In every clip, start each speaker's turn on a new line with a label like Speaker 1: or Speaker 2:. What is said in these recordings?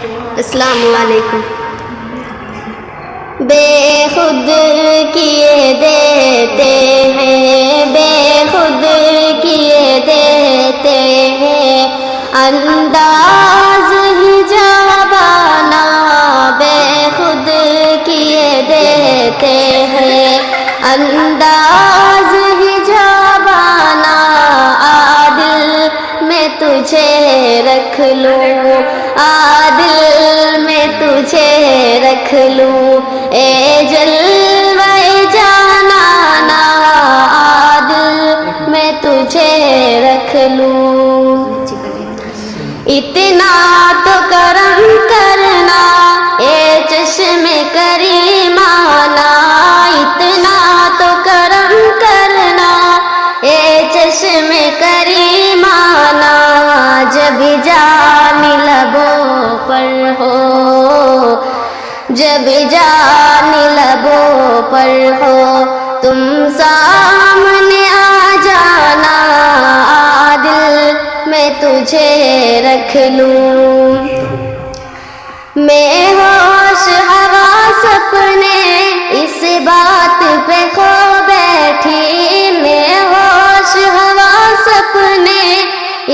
Speaker 1: السلام علیکم۔ بے خود کیے دیتے ہیں، بے خود کیے دیتے ہیں، انداز حجابانہ بے خود کیے دیتے ہیں، انداز حجابانہ عادل میں تجھے رکھ لوں، عادل میں تجھے رکھ لوں، اے جلوہ جانانا عادل میں تجھے رکھ لوں۔ اتنا تو کرم کرنا اے چشم کریمانہ، اتنا تو کرم کرنا اے چشم کریمانہ، جب جان لبوں پر ہو، جب جان لبوں پر ہو، تم سامنے آ جانا، عادل میں تجھے رکھ لوں۔ میں ہوش حواس اپنے اس بات پہ کھو بیٹھی، میں ہوش حواس اپنے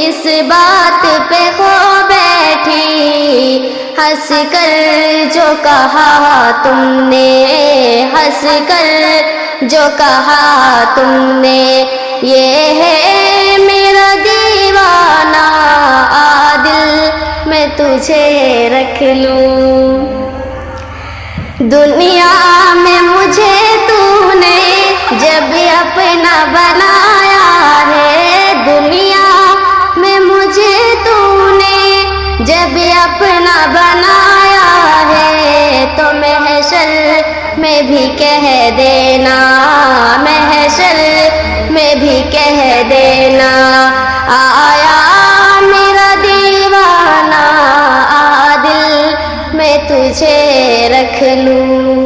Speaker 1: اس بات پہ کھو بیٹھی، ہنس کر جو کہا تم نے، ہنس کر جو کہا تم نے، یہ ہے میرا دیوانہ، عادل میں تجھے رکھ لوں۔ دنیا میں مجھے تو نے جب اپنا بنایا ہے، دنیا میں مجھے تو نے جب اپنا بنایا ہے، تو محشر میں بھی کہہ دینا، محشر میں بھی کہہ دینا، آیا میرا دیوانہ، عادل میں تجھے رکھ لوں۔